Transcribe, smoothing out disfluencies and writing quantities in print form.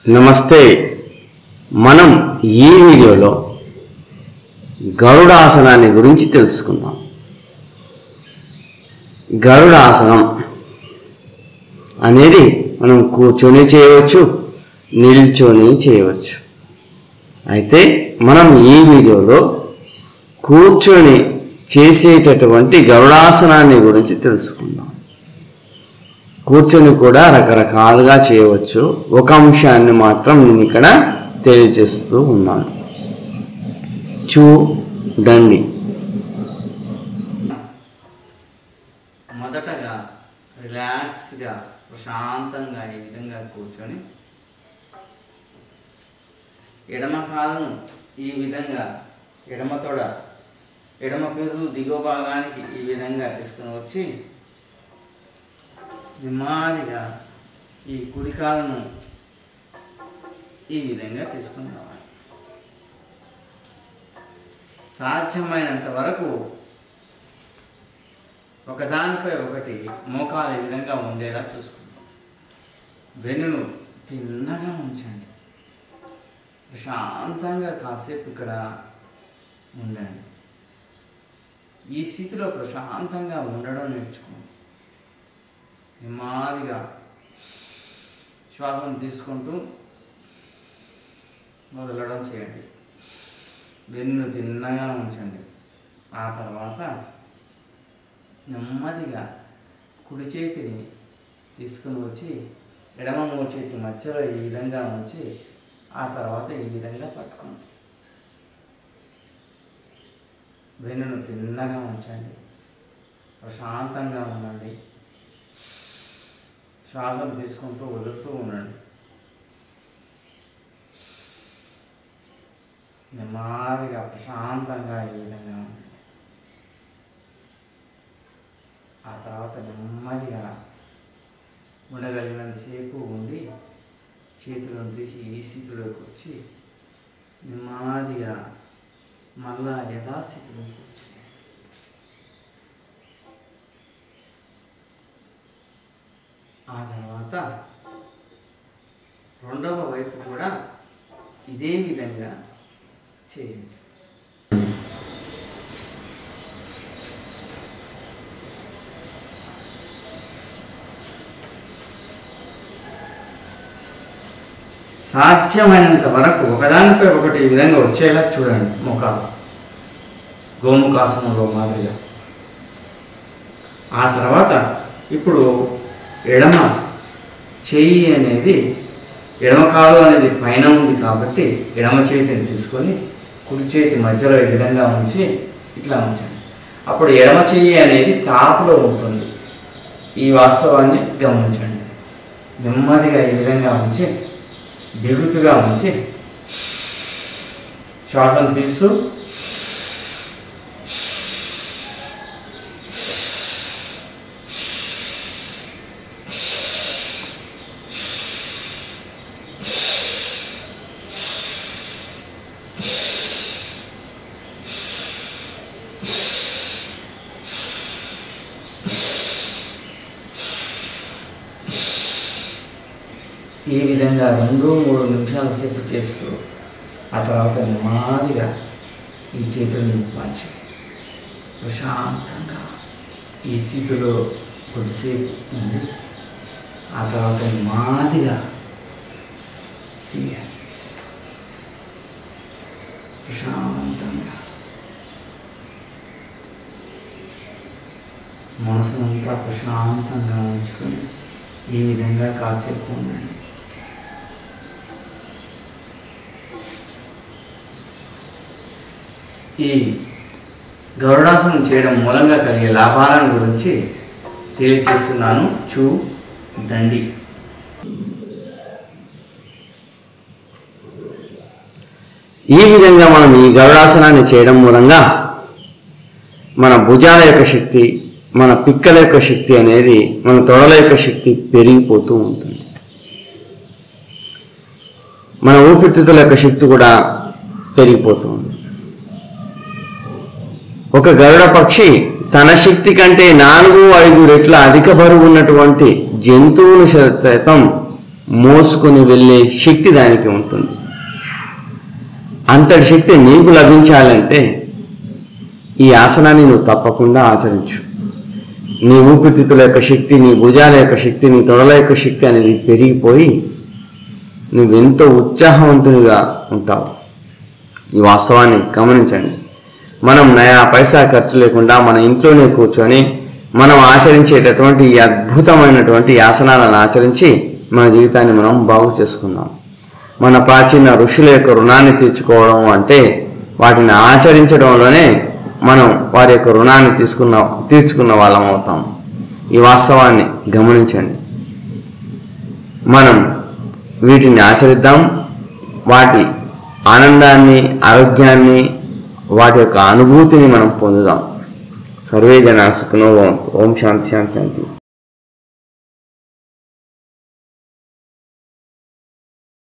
నమస్తే. మనం ఈ వీడియోలో గరుడాసనాన్ని గురించి తెలుసుకుందాం. గరుడాసనం అనేది మనం కూర్చొని చేయవచ్చు, నిల్చొని చేయవచ్చు. అయితే మనం ఈ వీడియోలో కూర్చొని చేసేటటువంటి గరుడాసనాన్ని గురించి తెలుసుకుందాం. కూర్చొని కూడా రకరకాలుగా చేయవచ్చు. ఒక అంశాన్ని మాత్రం నేను ఇక్కడ తెలియజేస్తూ ఉన్నాను. చూడండి. మొదటగా రిలాక్స్గా ప్రశాంతంగా ఈ విధంగా కూర్చొని ఎడమ కాలును ఈ విధంగా ఎడమ పెదవు దిగువ భాగానికి ఈ విధంగా తీసుకుని వచ్చి నెమ్మదిగా ఈ కుడి కాలును ఈ విధంగా తీసుకుని రావాలి. సాధ్యమైనంత వరకు ఒకదానిపై ఒకటి మోకాలు ఈ విధంగా ఉండేలా చూసుకుంటాం. వెన్నును తిన్నగా ఉంచండి. ప్రశాంతంగా కాసేపు ఇక్కడ ఉండండి. ఈ స్థితిలో ప్రశాంతంగా ఉండడం నేర్చుకోండి. నెమ్మదిగా శ్వాసను తీసుకుంటూ వదలడం చేయండి. వెన్ను తిన్నగా ఉంచండి. ఆ తర్వాత నెమ్మదిగా కుడి చేతిని తీసుకుని వచ్చి ఎడమ మోచేతి మధ్యలో ఈ విధంగా ఉంచి ఆ తర్వాత ఈ విధంగా పట్టుకోండి. వెన్నును తిన్నగా ఉంచండి. ప్రశాంతంగా ఉండండి. శ్వాసను తీసుకుంటూ వదులుతూ ఉండండి. నెమ్మదిగా ప్రశాంతంగా ఈ విధంగా ఉండండి. ఆ తర్వాత నెమ్మదిగా ఉండగలిగినంతసేపు ఉండి చేతులను తీసి ఈ స్థితిలోకి వచ్చి నెమ్మదిగా మళ్ళా యథాస్థితిలోకి వచ్చి ఆ తర్వాత రెండవ వైపు కూడా ఇదే విధంగా చేయండి. సాధ్యమైనంత వరకు ఒకదానిపై ఒకటి ఈ విధంగా వచ్చేలా చూడండి. మోకాలు గోముఖాసనంలో మాదిరిగా. ఆ తర్వాత ఇప్పుడు ఎడమ చెయ్యి అనేది ఎడమ కాలు అనేది పైన ఉంది కాబట్టి ఎడమ చేతిని తీసుకొని కుడి చేతి మధ్యలో ఈ విధంగా ఉంచి ఇట్లా ఉంచండి. అప్పుడు ఎడమ చెయ్యి అనేది టాప్లో ఉంటుంది. ఈ వాస్తవాన్ని గమనించండి. నెమ్మదిగా ఈ విధంగా ఉంచి బిగుతుగా ఉంచి శ్వాసను తీస్తూ ఈ విధంగా 2-3 నిమిషాల సేపు చేస్తూ ఆ తర్వాత నెమ్మదిగా ఈ చేతులను పంచి ప్రశాంతంగా ఈ స్థితిలో కొద్దిసేపు ఉండి ఆ తర్వాత నెమ్మదిగా తీయాలి. ప్రశాంతంగా మనసునంతా ప్రశాంతంగా ఉంచుకొని ఈ విధంగా కాసేపు ఉండండి. ఈ గరుడాసనం చేయడం మూలంగా కలిగే లాభాలను గురించి తెలియజేస్తున్నాను. చూడండి. ఈ విధంగా మనం ఈ గరుడాసనాన్ని చేయడం మూలంగా మన భుజాల యొక్క శక్తి, మన పిక్కల యొక్క శక్తి అనేది, మన తొడల యొక్క శక్తి పెరిగిపోతూ ఉంటుంది. మన ఊపిరితిత్తుల యొక్క శక్తి కూడా పెరిగిపోతూ ఉంది. ఒక గరుడ పక్షి తన శక్తి కంటే 4-5 రెట్ల అధిక బరువు ఉన్నటువంటి జంతువును సైతం మోసుకొని వెళ్ళే శక్తి దానికి ఉంటుంది. అంతటి శక్తి నీకు లభించాలంటే ఈ ఆసనాన్ని నువ్వు తప్పకుండా ఆచరించు. నీ ఊపిరితిత్తుల యొక్క శక్తి, నీ భుజాల యొక్క శక్తి, నీ తొడల యొక్క శక్తి అనేది పెరిగిపోయి నువ్వెంతో ఉత్సాహవంతునిగా ఉంటావు. ఈ వాస్తవాన్ని గమనించండి. మనం నయా పైసా ఖర్చు లేకుండా మన ఇంట్లోనే కూర్చొని మనం ఆచరించేటటువంటి ఈ అద్భుతమైనటువంటి ఆసనాలను ఆచరించి మన జీవితాన్ని మనం బాగు చేసుకుందాం. మన ప్రాచీన ఋషుల యొక్క రుణాన్ని తీర్చుకోవడం అంటే వాటిని ఆచరించడంలోనే మనం వారి యొక్క రుణాన్ని తీర్చుకున్న వాళ్ళం అవుతాం. ఈ వాస్తవాన్ని గమనించండి. మనం వీటిని ఆచరిద్దాం. వాటి ఆనందాన్ని, ఆరోగ్యాన్ని, వాటి యొక్క అనుభూతిని మనం పొందుదాం. సర్వే జనా సుఖినో భవంతు. ఓం శాంతి శాంతి శాంతి.